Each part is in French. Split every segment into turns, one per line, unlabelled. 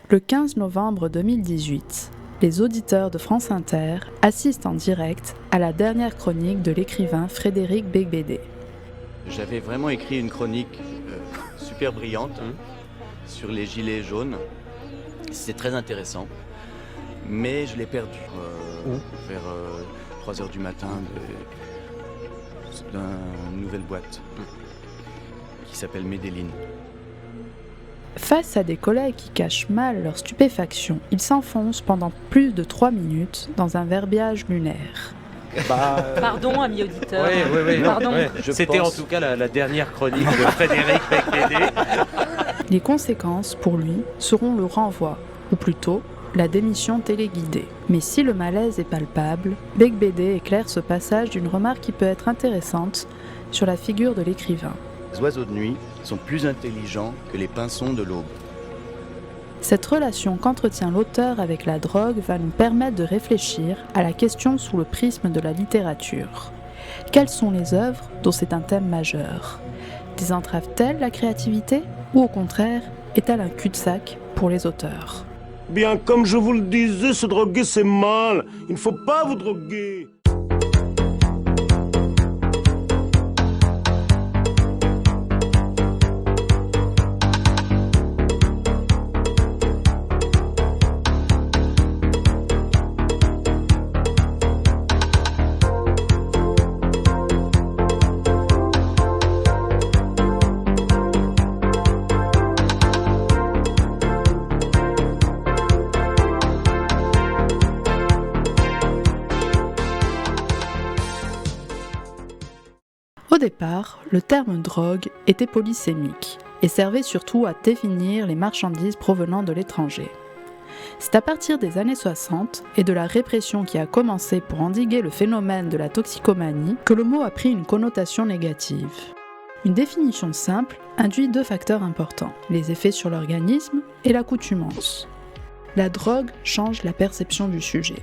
Le 15 novembre 2018, les auditeurs de France Inter assistent en direct à la dernière chronique de l'écrivain Frédéric Beigbeder.
J'avais vraiment écrit une chronique super brillante sur les gilets jaunes. C'était très intéressant, mais je l'ai perdu vers 3h du matin d'une nouvelle boîte qui s'appelle Medellin.
Face à des collègues qui cachent mal leur stupéfaction, ils s'enfoncent pendant plus de 3 minutes dans un verbiage lunaire.
Pardon, amis auditeurs.
Oui.
Pardon.
Ouais. C'était en tout cas la dernière chronique de Frédéric Beigbeder.
Les conséquences, pour lui, seront le renvoi, ou plutôt la démission téléguidée. Mais si le malaise est palpable, Beigbeder éclaire ce passage d'une remarque qui peut être intéressante sur la figure de l'écrivain.
Les oiseaux de nuit sont plus intelligents que les pinsons de l'aube.
Cette relation qu'entretient l'auteur avec la drogue va nous permettre de réfléchir à la question sous le prisme de la littérature. Quelles sont les œuvres dont c'est un thème majeur ? Désentravent-elles la créativité ? Ou au contraire, est-elle un cul-de-sac pour les auteurs ?
Bien, comme je vous le disais, se droguer c'est mal. Il ne faut pas vous droguer.
Au départ, le terme drogue était polysémique et servait surtout à définir les marchandises provenant de l'étranger. C'est à partir des années 60 et de la répression qui a commencé pour endiguer le phénomène de la toxicomanie que le mot a pris une connotation négative. Une définition simple induit 2 facteurs importants, les effets sur l'organisme et l'accoutumance. La drogue change la perception du sujet.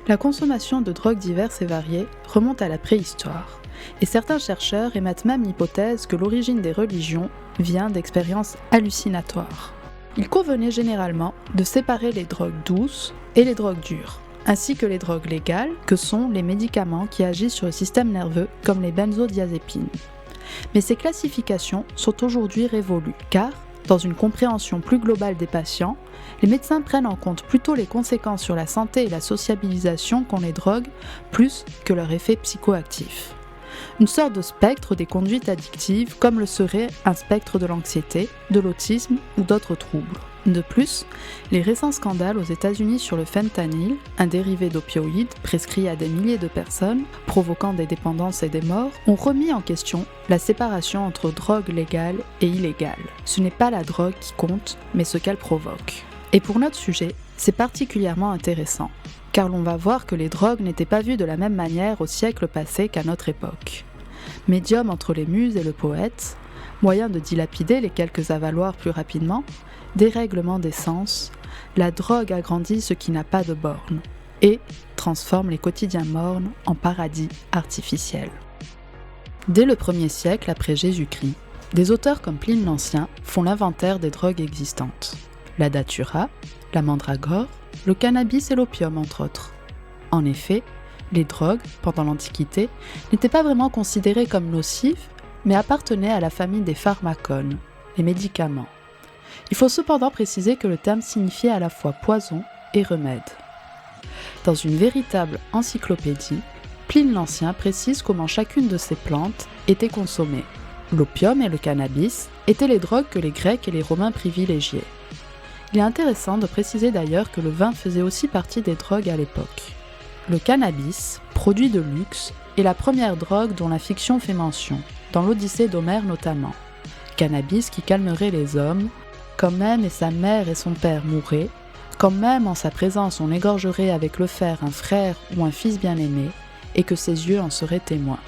La consommation de drogues diverses et variées remonte à la préhistoire, et certains chercheurs émettent même l'hypothèse que l'origine des religions vient d'expériences hallucinatoires. Il convenait généralement de séparer les drogues douces et les drogues dures, ainsi que les drogues légales, que sont les médicaments qui agissent sur le système nerveux, comme les benzodiazépines. Mais ces classifications sont aujourd'hui révolues, car, dans une compréhension plus globale des patients, les médecins prennent en compte plutôt les conséquences sur la santé et la sociabilisation qu'ont les drogues, plus que leur effet psychoactif. Une sorte de spectre des conduites addictives, comme le serait un spectre de l'anxiété, de l'autisme ou d'autres troubles. De plus, les récents scandales aux États-Unis sur le fentanyl, un dérivé d'opioïdes prescrit à des milliers de personnes, provoquant des dépendances et des morts, ont remis en question la séparation entre drogue légale et illégale. Ce n'est pas la drogue qui compte, mais ce qu'elle provoque. Et pour notre sujet, c'est particulièrement intéressant, car l'on va voir que les drogues n'étaient pas vues de la même manière au siècle passé qu'à notre époque. Médium entre les muses et le poète, moyen de dilapider les quelques avaloirs plus rapidement, dérèglement des sens, la drogue agrandit ce qui n'a pas de bornes et transforme les quotidiens mornes en paradis artificiels. Dès le 1er siècle après Jésus-Christ, des auteurs comme Pline l'Ancien font l'inventaire des drogues existantes. La datura, la mandragore, le cannabis et l'opium entre autres. En effet, les drogues, pendant l'Antiquité, n'étaient pas vraiment considérées comme nocives, mais appartenaient à la famille des pharmacones, les médicaments. Il faut cependant préciser que le terme signifiait à la fois poison et remède. Dans une véritable encyclopédie, Pline l'Ancien précise comment chacune de ces plantes était consommée. L'opium et le cannabis étaient les drogues que les Grecs et les Romains privilégiaient. Il est intéressant de préciser d'ailleurs que le vin faisait aussi partie des drogues à l'époque. Le cannabis, produit de luxe, est la première drogue dont la fiction fait mention, dans l'Odyssée d'Homère notamment. Cannabis qui calmerait les hommes, quand même et sa mère et son père mourraient, quand même en sa présence on égorgerait avec le fer un frère ou un fils bien-aimé, et que ses yeux en seraient témoins.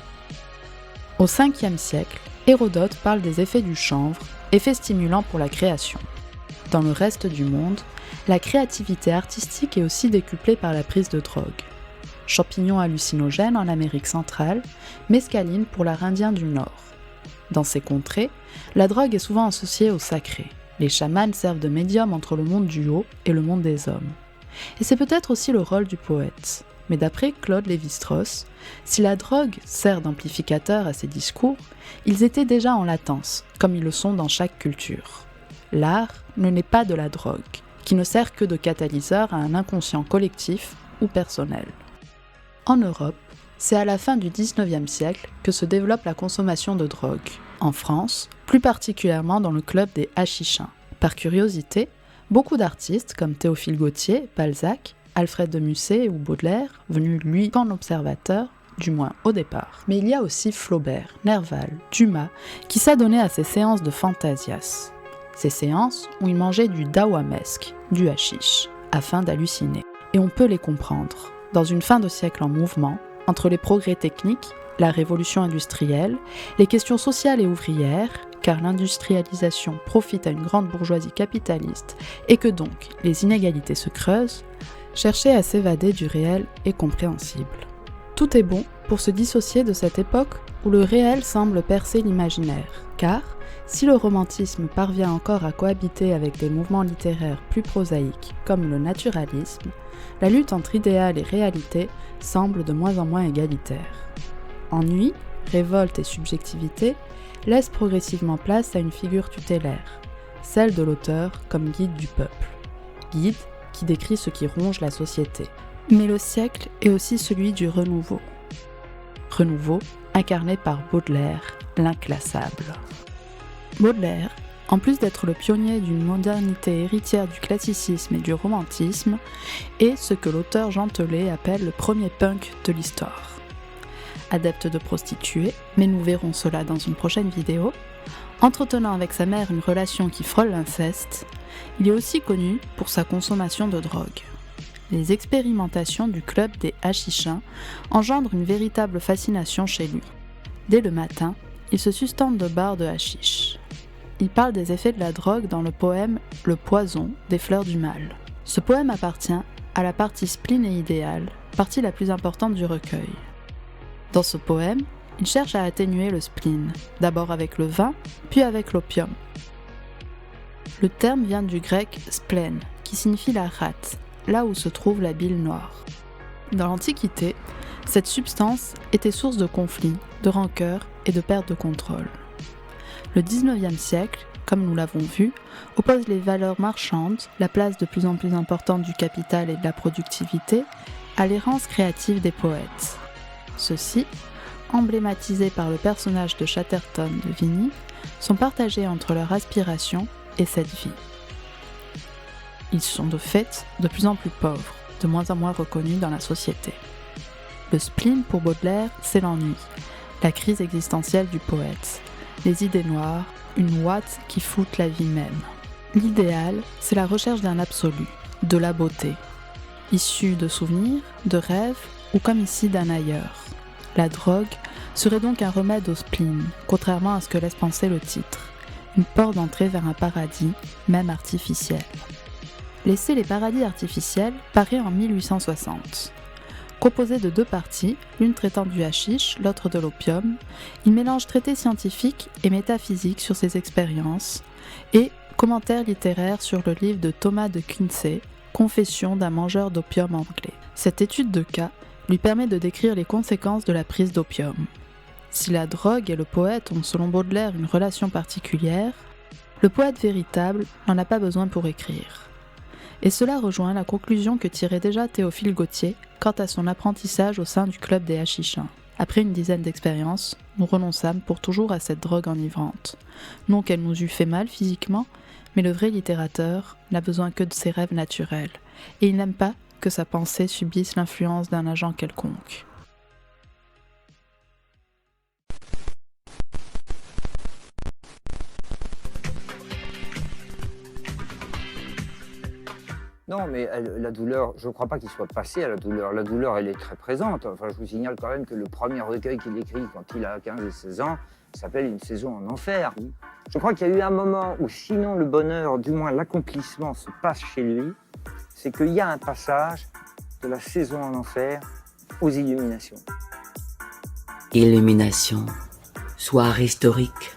Au 5e siècle, Hérodote parle des effets du chanvre, effet stimulant pour la création. Dans le reste du monde, la créativité artistique est aussi décuplée par la prise de drogue. Champignons hallucinogènes en Amérique centrale, mescaline pour l'art indien du Nord. Dans ces contrées, la drogue est souvent associée au sacré. Les chamans servent de médium entre le monde du haut et le monde des hommes. Et c'est peut-être aussi le rôle du poète. Mais d'après Claude Lévi-Strauss, si la drogue sert d'amplificateur à ces discours, ils étaient déjà en latence, comme ils le sont dans chaque culture. L'art ne n'est pas de la drogue, qui ne sert que de catalyseur à un inconscient collectif ou personnel. En Europe, c'est à la fin du XIXe siècle que se développe la consommation de drogue. En France, plus particulièrement dans le club des hachichins. Par curiosité, beaucoup d'artistes comme Théophile Gautier, Balzac, Alfred de Musset ou Baudelaire, venu lui qu'en observateur, du moins au départ. Mais il y a aussi Flaubert, Nerval, Dumas, qui s'adonnaient à ces séances de fantasias. Ces séances où ils mangeaient du dawamesque, du hashish, afin d'halluciner. Et on peut les comprendre. Dans une fin de siècle en mouvement, entre les progrès techniques, la révolution industrielle, les questions sociales et ouvrières, car l'industrialisation profite à une grande bourgeoisie capitaliste et que donc les inégalités se creusent, chercher à s'évader du réel est compréhensible. Tout est bon pour se dissocier de cette époque où le réel semble percer l'imaginaire, car si le romantisme parvient encore à cohabiter avec des mouvements littéraires plus prosaïques comme le naturalisme, la lutte entre idéal et réalité semble de moins en moins égalitaire. Ennui, révolte et subjectivité laissent progressivement place à une figure tutélaire, celle de l'auteur comme guide du peuple. Guide qui décrit ce qui ronge la société. Mais le siècle est aussi celui du renouveau. Renouveau incarné par Baudelaire, l'inclassable. Baudelaire, en plus d'être le pionnier d'une modernité héritière du classicisme et du romantisme, est ce que l'auteur Jean Telet appelle le premier punk de l'histoire. Adepte de prostituées, mais nous verrons cela dans une prochaine vidéo, entretenant avec sa mère une relation qui frôle l'inceste, il est aussi connu pour sa consommation de drogue. Les expérimentations du club des hachichins engendrent une véritable fascination chez lui. Dès le matin, il se sustente de barres de hashish. Il parle des effets de la drogue dans le poème « Le poison des fleurs du mal ». Ce poème appartient à la partie spleen et idéal, partie la plus importante du recueil. Dans ce poème, il cherche à atténuer le spleen, d'abord avec le vin, puis avec l'opium. Le terme vient du grec « spleen », qui signifie la rate, là où se trouve la bile noire. Dans l'Antiquité, cette substance était source de conflits, de rancœurs et de perte de contrôle. Le XIXe siècle, comme nous l'avons vu, oppose les valeurs marchandes, la place de plus en plus importante du capital et de la productivité, à l'errance créative des poètes. Ceux-ci, emblématisés par le personnage de Chatterton de Vigny, sont partagés entre leur aspiration et cette vie. Ils sont de fait de plus en plus pauvres, de moins en moins reconnus dans la société. Le spleen pour Baudelaire, c'est l'ennui, la crise existentielle du poète, les idées noires, une ouate qui foute la vie même. L'idéal, c'est la recherche d'un absolu, de la beauté, issue de souvenirs, de rêves ou comme ici d'un ailleurs. La drogue serait donc un remède au spleen, contrairement à ce que laisse penser le titre, une porte d'entrée vers un paradis, même artificiel. Laisser les paradis artificiels paraît en 1860. Composé de deux parties, l'une traitant du hashish, l'autre de l'opium, il mélange traités scientifiques et métaphysiques sur ses expériences et commentaires littéraires sur le livre de Thomas de Quincey, Confession d'un mangeur d'opium anglais. Cette étude de cas lui permet de décrire les conséquences de la prise d'opium. Si la drogue et le poète ont selon Baudelaire une relation particulière, le poète véritable n'en a pas besoin pour écrire. Et cela rejoint la conclusion que tirait déjà Théophile Gautier quant à son apprentissage au sein du club des hachichins. Après une dizaine d'expériences, nous renonçâmes pour toujours à cette drogue enivrante. Non qu'elle nous eût fait mal physiquement, mais le vrai littérateur n'a besoin que de ses rêves naturels, et il n'aime pas que sa pensée subisse l'influence d'un agent quelconque.
Non, mais la douleur, je ne crois pas qu'il soit passé à la douleur. La douleur, elle est très présente. Enfin, je vous signale quand même que le premier recueil qu'il écrit quand il a 15 et 16 ans s'appelle Une saison en enfer. Je crois qu'il y a eu un moment où, sinon le bonheur, du moins l'accomplissement, se passe chez lui, c'est qu'il y a un passage de la saison en enfer aux illuminations.
Illumination, soir historique.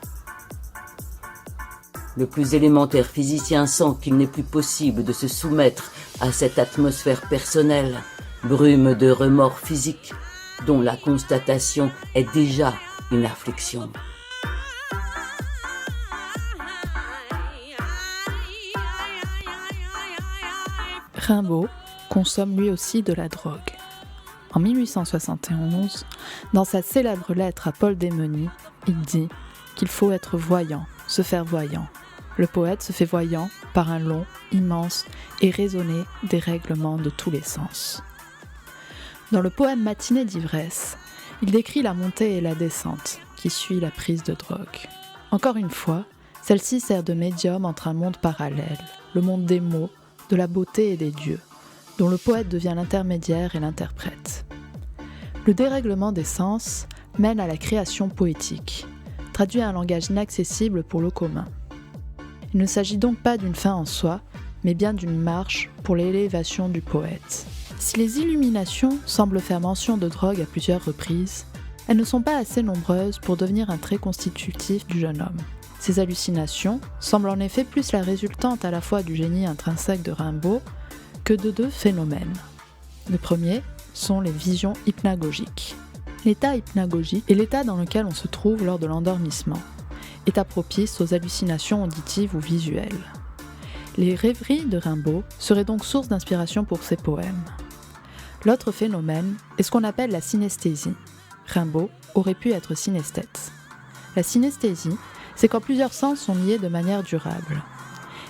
Le plus élémentaire physicien sent qu'il n'est plus possible de se soumettre à cette atmosphère personnelle, brume de remords physiques, dont la constatation est déjà une affliction.
Rimbaud consomme lui aussi de la drogue. En 1871, dans sa célèbre lettre à Paul Démeny, il dit qu'il faut être voyant, se faire voyant. Le poète se fait voyant par un long, immense et raisonné dérèglement de tous les sens. Dans le poème Matinée d'ivresse, il décrit la montée et la descente qui suit la prise de drogue. Encore une fois, celle-ci sert de médium entre un monde parallèle, le monde des mots, de la beauté et des dieux, dont le poète devient l'intermédiaire et l'interprète. Le dérèglement des sens mène à la création poétique, traduit un langage inaccessible pour le commun. Il ne s'agit donc pas d'une fin en soi, mais bien d'une marche pour l'élévation du poète. Si les illuminations semblent faire mention de drogue à plusieurs reprises, elles ne sont pas assez nombreuses pour devenir un trait constitutif du jeune homme. Ces hallucinations semblent en effet plus la résultante à la fois du génie intrinsèque de Rimbaud que de deux phénomènes. Le premier sont les visions hypnagogiques. L'état hypnagogique est l'état dans lequel on se trouve lors de l'endormissement, état propice aux hallucinations auditives ou visuelles. Les rêveries de Rimbaud seraient donc source d'inspiration pour ses poèmes. L'autre phénomène est ce qu'on appelle la synesthésie. Rimbaud aurait pu être synesthète. La synesthésie, c'est quand plusieurs sens sont liés de manière durable.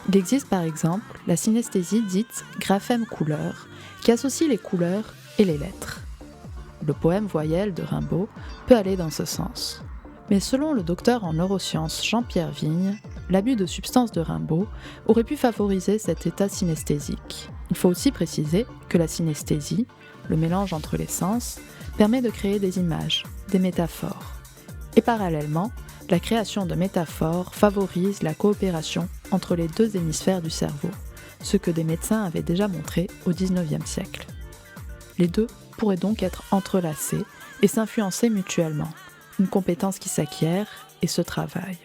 Il existe par exemple la synesthésie dite graphème-couleur, qui associe les couleurs et les lettres. Le poème voyelle de Rimbaud peut aller dans ce sens. Mais selon le docteur en neurosciences Jean-Pierre Vigne, l'abus de substances de Rimbaud aurait pu favoriser cet état synesthésique. Il faut aussi préciser que la synesthésie, le mélange entre les sens, permet de créer des images, des métaphores. Et parallèlement, la création de métaphores favorise la coopération entre les deux hémisphères du cerveau, ce que des médecins avaient déjà montré au XIXe siècle. Les deux pourraient donc être entrelacés et s'influencer mutuellement, une compétence qui s'acquiert et se travaille.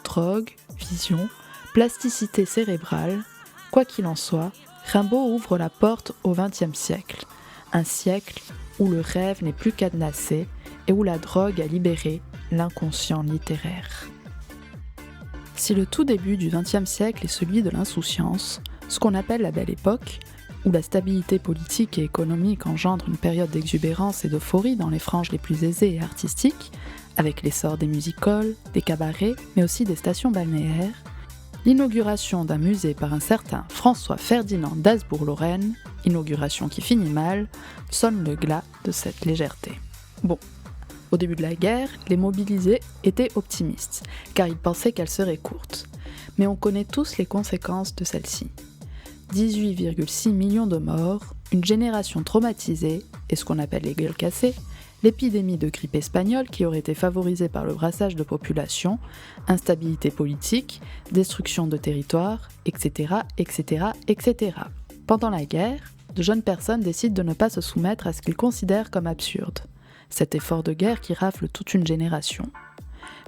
Drogue, vision, plasticité cérébrale, quoi qu'il en soit, Rimbaud ouvre la porte au XXe siècle, un siècle où le rêve n'est plus cadenassé et où la drogue a libéré l'inconscient littéraire. Si le tout début du XXe siècle est celui de l'insouciance, ce qu'on appelle la Belle Époque, où la stabilité politique et économique engendre une période d'exubérance et d'euphorie dans les franges les plus aisées et artistiques, avec l'essor des music-halls, des cabarets, mais aussi des stations balnéaires, l'inauguration d'un musée par un certain François-Ferdinand d'Habsbourg-Lorraine, inauguration qui finit mal, sonne le glas de cette légèreté. Bon, au début de la guerre, les mobilisés étaient optimistes, car ils pensaient qu'elle serait courte. Mais on connaît tous les conséquences de celle-ci. 18,6 millions de morts, une génération traumatisée et ce qu'on appelle les gueules cassées, l'épidémie de grippe espagnole qui aurait été favorisée par le brassage de population, instabilité politique, destruction de territoires, etc., etc., etc. Pendant la guerre, de jeunes personnes décident de ne pas se soumettre à ce qu'ils considèrent comme absurde. Cet effort de guerre qui rafle toute une génération.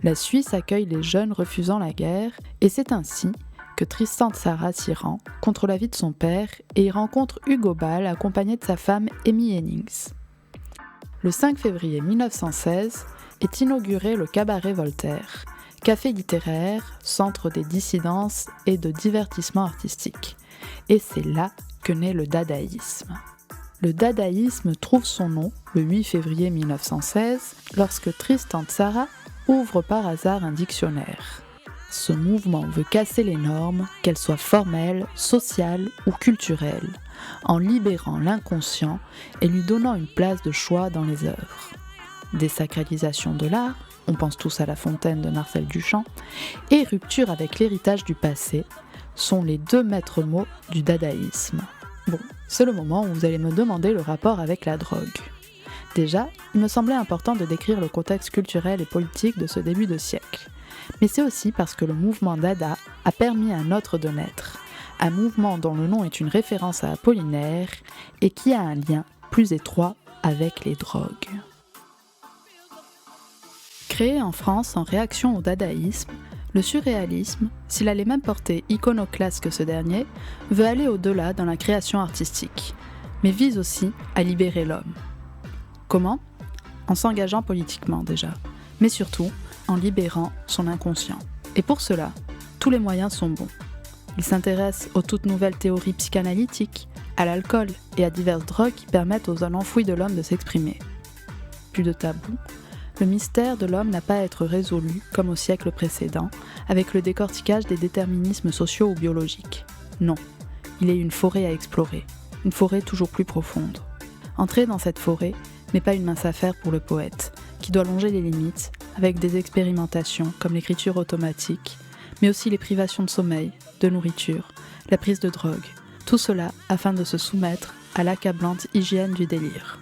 La Suisse accueille les jeunes refusant la guerre et c'est ainsi que Tristan Tzara s'y rend contre l'avis de son père et y rencontre Hugo Ball accompagné de sa femme Amy Hennings. Le 5 février 1916 est inauguré le Cabaret Voltaire, café littéraire, centre des dissidences et de divertissement artistique. Et c'est là que naît le dadaïsme. Le dadaïsme trouve son nom le 8 février 1916 lorsque Tristan Tzara ouvre par hasard un dictionnaire. Ce mouvement veut casser les normes, qu'elles soient formelles, sociales ou culturelles, en libérant l'inconscient et lui donnant une place de choix dans les œuvres. Désacralisation de l'art, on pense tous à La Fontaine de Marcel Duchamp, et rupture avec l'héritage du passé sont les deux maîtres mots du dadaïsme. Bon, c'est le moment où vous allez me demander le rapport avec la drogue. Déjà, il me semblait important de décrire le contexte culturel et politique de ce début de siècle. Mais c'est aussi parce que le mouvement Dada a permis à un autre de naître, un mouvement dont le nom est une référence à Apollinaire et qui a un lien plus étroit avec les drogues. Créé en France en réaction au dadaïsme, Le surréalisme, s'il a les mêmes portées iconoclastes que ce dernier, veut aller au-delà dans la création artistique, mais vise aussi à libérer l'homme. Comment ? En s'engageant politiquement déjà, mais surtout en libérant son inconscient. Et pour cela, tous les moyens sont bons. Il s'intéresse aux toutes nouvelles théories psychanalytiques, à l'alcool et à diverses drogues qui permettent aux zones enfouies de l'homme de s'exprimer. Plus de tabou, le mystère de l'homme n'a pas à être résolu, comme au siècle précédent, avec le décortiquage des déterminismes sociaux ou biologiques. Non, il est une forêt à explorer, une forêt toujours plus profonde. Entrer dans cette forêt n'est pas une mince affaire pour le poète, qui doit longer les limites avec des expérimentations comme l'écriture automatique, mais aussi les privations de sommeil, de nourriture, la prise de drogue, tout cela afin de se soumettre à l'accablante hygiène du délire.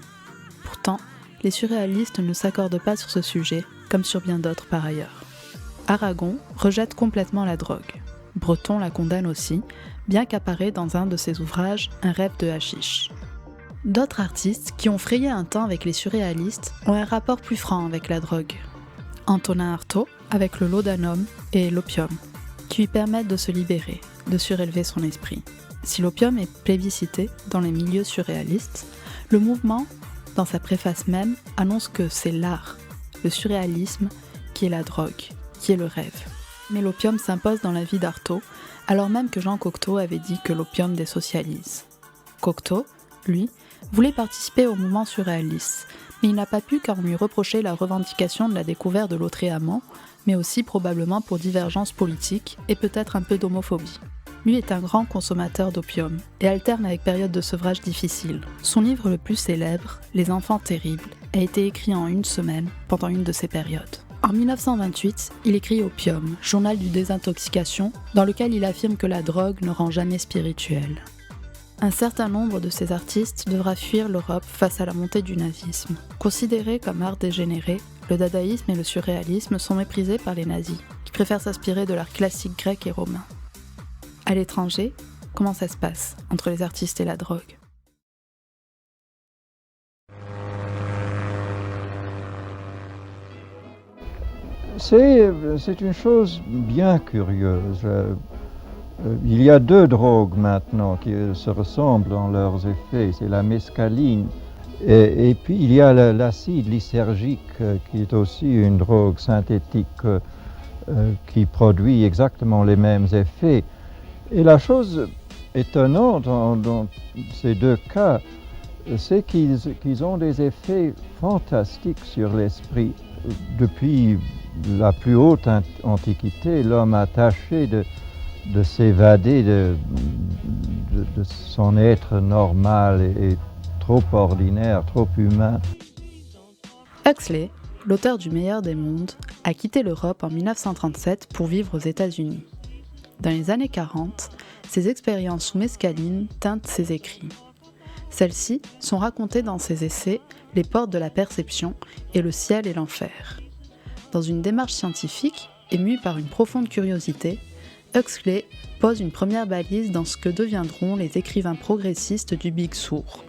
Pourtant, les surréalistes ne s'accordent pas sur ce sujet, comme sur bien d'autres par ailleurs. Aragon rejette complètement la drogue. Breton la condamne aussi, bien qu'apparaît dans un de ses ouvrages Un rêve de hashish. D'autres artistes qui ont frayé un temps avec les surréalistes ont un rapport plus franc avec la drogue. Antonin Artaud avec le laudanum et l'opium, qui lui permettent de se libérer, de surélever son esprit. Si l'opium est plébiscité dans les milieux surréalistes, le mouvement, dans sa préface même, annonce que c'est l'art, le surréalisme, qui est la drogue, qui est le rêve. Mais l'opium s'impose dans la vie d'Artaud, alors même que Jean Cocteau avait dit que l'opium désocialise. Cocteau, lui, voulait participer au mouvement surréaliste, mais il n'a pas pu car on lui reprochait la revendication de la découverte de Lautréamont, mais aussi probablement pour divergences politiques et peut-être un peu d'homophobie. Lui est un grand consommateur d'opium et alterne avec périodes de sevrage difficiles. Son livre le plus célèbre, Les enfants terribles, a été écrit en une semaine pendant une de ces périodes. En 1928, il écrit Opium, journal du désintoxication, dans lequel il affirme que la drogue ne rend jamais spirituel. Un certain nombre de ces artistes devra fuir l'Europe face à la montée du nazisme. Considérés comme art dégénéré, le dadaïsme et le surréalisme sont méprisés par les nazis, qui préfèrent s'inspirer de l'art classique grec et romain. À l'étranger, comment ça se passe entre les artistes et la drogue ?
C'est une chose bien curieuse. Il y a deux drogues maintenant qui se ressemblent dans leurs effets, c'est la mescaline et puis il y a l'acide lysergique qui est aussi une drogue synthétique qui produit exactement les mêmes effets. Et la chose étonnante dans ces deux cas, c'est qu'ils ont des effets fantastiques sur l'esprit. Depuis la plus haute antiquité, l'homme a tâché de s'évader de son être normal et trop ordinaire, trop humain.
Huxley, l'auteur du Meilleur des mondes, a quitté l'Europe en 1937 pour vivre aux États-Unis. Dans les années 40, ses expériences sous mescaline teintent ses écrits. Celles-ci sont racontées dans ses essais Les portes de la perception et Le ciel et l'enfer. Dans une démarche scientifique, émue par une profonde curiosité, Huxley pose une première balise dans ce que deviendront les écrivains progressistes du Big Sur.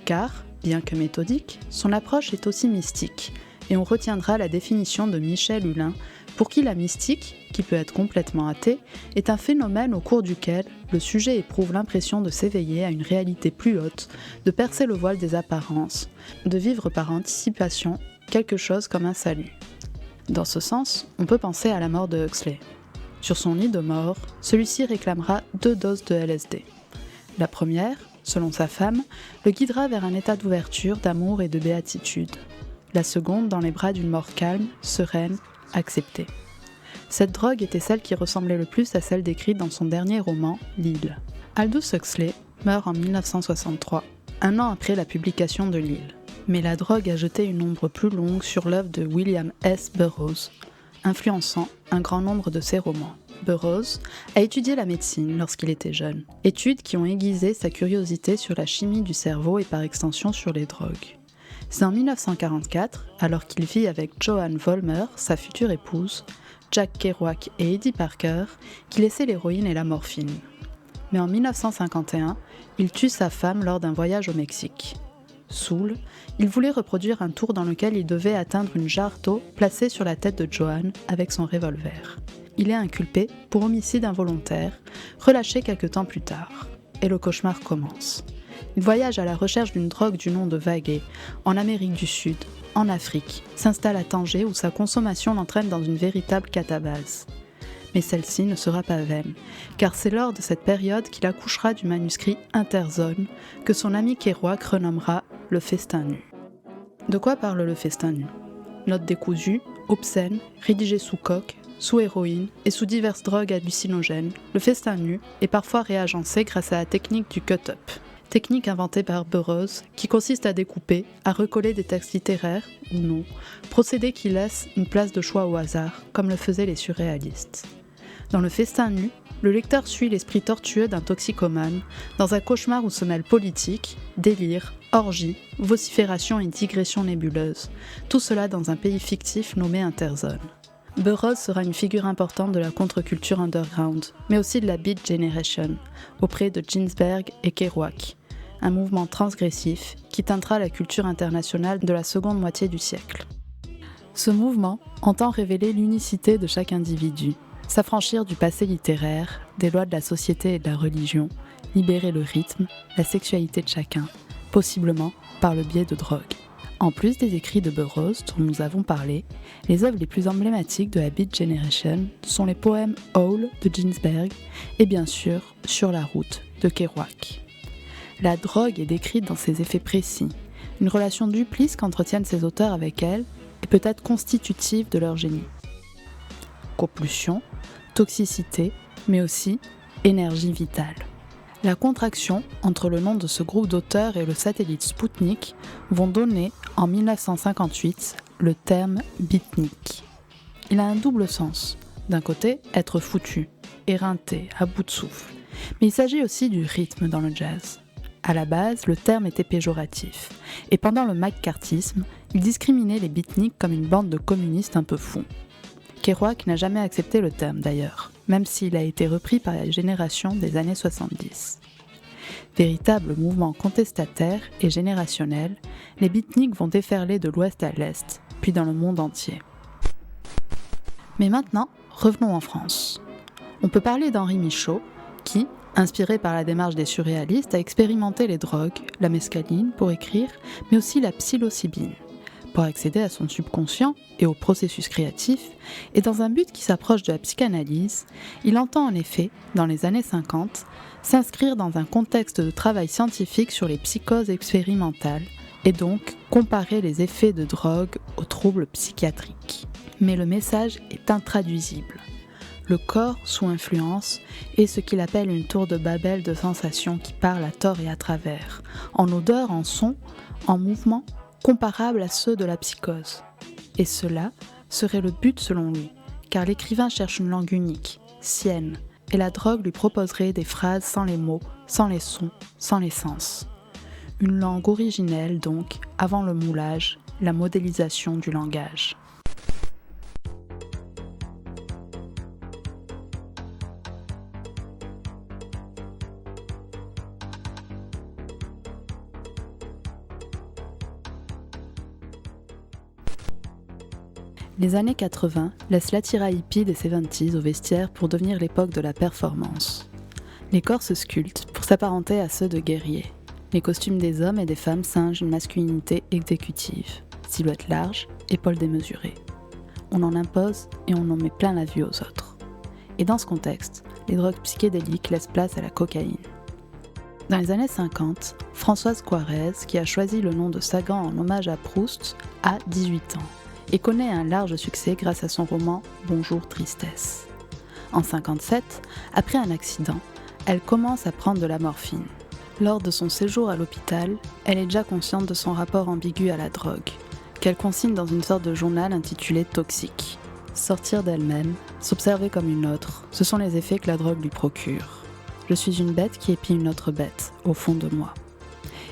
Car, bien que méthodique, son approche est aussi mystique, et on retiendra la définition de Michel Hulin, pour qui la mystique, qui peut être complètement athée, est un phénomène au cours duquel le sujet éprouve l'impression de s'éveiller à une réalité plus haute, de percer le voile des apparences, de vivre par anticipation quelque chose comme un salut. Dans ce sens, on peut penser à la mort de Huxley. Sur son lit de mort, celui-ci réclamera 2 doses de LSD. La première, selon sa femme, le guidera vers un état d'ouverture, d'amour et de béatitude. La seconde dans les bras d'une mort calme, sereine, acceptée. Cette drogue était celle qui ressemblait le plus à celle décrite dans son dernier roman, L'île. Aldous Huxley meurt en 1963, un an après la publication de L'île. Mais la drogue a jeté une ombre plus longue sur l'œuvre de William S. Burroughs, influençant un grand nombre de ses romans. Burroughs a étudié la médecine lorsqu'il était jeune, études qui ont aiguisé sa curiosité sur la chimie du cerveau et par extension sur les drogues. C'est en 1944, alors qu'il vit avec Joanne Vollmer, sa future épouse, Jack Kerouac et Eddie Parker, qu'il essaie l'héroïne et la morphine. Mais en 1951, il tue sa femme lors d'un voyage au Mexique. Saoul, il voulait reproduire un tour dans lequel il devait atteindre une jarre d'eau placée sur la tête de Joanne avec son revolver. il est inculpé pour homicide involontaire, relâché quelque temps plus tard. Et le cauchemar commence. Il voyage à la recherche d'une drogue du nom de Vaguet, en Amérique du Sud, en Afrique, s'installe à Tanger où sa consommation l'entraîne dans une véritable catabase. Mais celle-ci ne sera pas vaine, car c'est lors de cette période qu'il accouchera du manuscrit Interzone, que son ami Kerouac renommera le festin nu. De quoi parle le festin nu ? Notes décousues, obscènes, rédigées sous coke, sous héroïne et sous diverses drogues hallucinogènes, le festin nu est parfois réagencé grâce à la technique du cut-up. Technique inventée par Burroughs, qui consiste à découper, à recoller des textes littéraires, ou non, procédé qui laisse une place de choix au hasard, comme le faisaient les surréalistes. Dans le festin nu, le lecteur suit l'esprit tortueux d'un toxicomane, dans un cauchemar où se mêlent politique, délire, orgie, vocifération et digression nébuleuse, tout cela dans un pays fictif nommé Interzone. Burroughs sera une figure importante de la contre-culture underground, mais aussi de la Beat Generation, auprès de Ginsberg et Kerouac, un mouvement transgressif qui teintera la culture internationale de la seconde moitié du siècle. Ce mouvement entend révéler l'unicité de chaque individu, s'affranchir du passé littéraire, des lois de la société et de la religion, libérer le rythme, la sexualité de chacun, possiblement par le biais de drogue. En plus des écrits de Burroughs dont nous avons parlé, les œuvres les plus emblématiques de la Beat Generation sont les poèmes Howl de Ginsberg et bien sûr Sur la route de Kerouac. La drogue est décrite dans ses effets précis. Une relation duplice qu'entretiennent ces auteurs avec elle est peut-être constitutive de leur génie. Compulsion, toxicité, mais aussi énergie vitale. La contraction entre le nom de ce groupe d'auteurs et le satellite Spoutnik vont donner, en 1958, le terme beatnik. Il a un double sens. D'un côté, être foutu, éreinté, à bout de souffle. Mais il s'agit aussi du rythme dans le jazz. À la base, le terme était péjoratif. Et pendant le McCarthyisme, il discriminait les beatniks comme une bande de communistes un peu fous. Kerouac n'a jamais accepté le terme d'ailleurs, même s'il a été repris par la génération des années 70. Véritable mouvement contestataire et générationnel, les beatniks vont déferler de l'ouest à l'est, puis dans le monde entier. Mais maintenant, revenons en France. On peut parler d'Henri Michaud, qui, inspiré par la démarche des surréalistes, a expérimenté les drogues, la mescaline pour écrire, mais aussi la psilocybine, pour accéder à son subconscient et au processus créatif, et dans un but qui s'approche de la psychanalyse, il entend en effet, dans les années 50, s'inscrire dans un contexte de travail scientifique sur les psychoses expérimentales, et donc comparer les effets de drogue aux troubles psychiatriques. Mais le message est intraduisible. Le corps, sous influence, est ce qu'il appelle une tour de Babel de sensations qui parle à tort et à travers, en odeur, en son, en mouvement, comparables à ceux de la psychose. Et cela serait le but selon lui, car l'écrivain cherche une langue unique, sienne, et la drogue lui proposerait des phrases sans les mots, sans les sons, sans les sens. Une langue originelle donc, avant le moulage, la modélisation du langage. Les années 80 laissent l'attira hippie des 70s au vestiaire pour devenir l'époque de la performance. Les corps se sculptent pour s'apparenter à ceux de guerriers. Les costumes des hommes et des femmes singent une masculinité exécutive. Silhouette large, épaules démesurées. On en impose et on en met plein la vue aux autres. Et dans ce contexte, les drogues psychédéliques laissent place à la cocaïne. Dans les années 50, Françoise Coirez, qui a choisi le nom de Sagan en hommage à Proust, a 18 ans et connaît un large succès grâce à son roman Bonjour Tristesse. En 57, après un accident, elle commence à prendre de la morphine. Lors de son séjour à l'hôpital, elle est déjà consciente de son rapport ambigu à la drogue, qu'elle consigne dans une sorte de journal intitulé Toxique. Sortir d'elle-même, s'observer comme une autre, ce sont les effets que la drogue lui procure. Je suis une bête qui épie une autre bête, au fond de moi.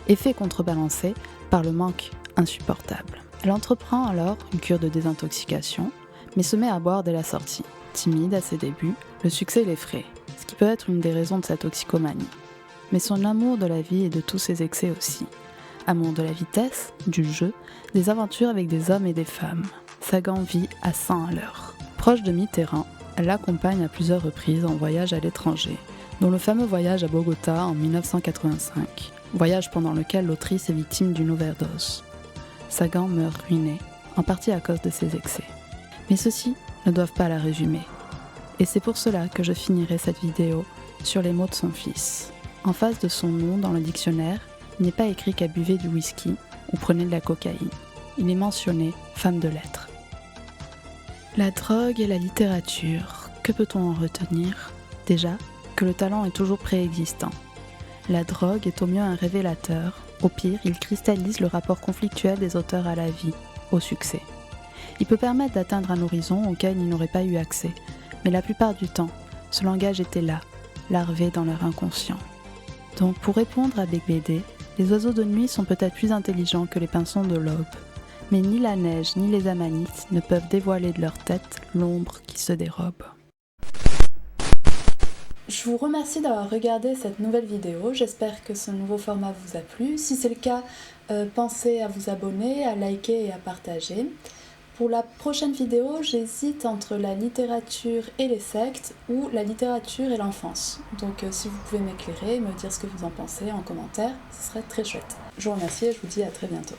Effet contrebalancé par le manque insupportable. Elle entreprend alors une cure de désintoxication, mais se met à boire dès la sortie. Timide à ses débuts, le succès l'effraie, ce qui peut être une des raisons de sa toxicomanie. Mais son amour de la vie et de tous ses excès aussi. Amour de la vitesse, du jeu, des aventures avec des hommes et des femmes. Sagan vit à 100 à l'heure. Proche de Mitterrand, elle l'accompagne à plusieurs reprises en voyage à l'étranger, dont le fameux voyage à Bogota en 1985, voyage pendant lequel l'autrice est victime d'une overdose. Sagan meurt ruiné, en partie à cause de ses excès. Mais ceux-ci ne doivent pas la résumer. Et c'est pour cela que je finirai cette vidéo sur les mots de son fils. En face de son nom dans le dictionnaire, il n'est pas écrit qu'elle buvait du whisky ou prenait de la cocaïne. Il est mentionné femme de lettres. La drogue et la littérature, que peut-on en retenir ? Déjà, que le talent est toujours préexistant. La drogue est au mieux un révélateur, au pire, il cristallise le rapport conflictuel des auteurs à la vie, au succès. Il peut permettre d'atteindre un horizon auquel ils n'auraient pas eu accès, mais la plupart du temps, ce langage était là, larvé dans leur inconscient. Donc pour répondre à Big BD, les oiseaux de nuit sont peut-être plus intelligents que les pinsons de l'aube, mais ni la neige ni les amanites ne peuvent dévoiler de leur tête l'ombre qui se dérobe. Je vous remercie d'avoir regardé cette nouvelle vidéo, j'espère que ce nouveau format vous a plu. Si c'est le cas, pensez à vous abonner, à liker et à partager. Pour la prochaine vidéo, j'hésite entre la littérature et les sectes ou la littérature et l'enfance. Donc si vous pouvez m'éclairer, me dire ce que vous en pensez en commentaire, ce serait très chouette. Je vous remercie et je vous dis à très bientôt.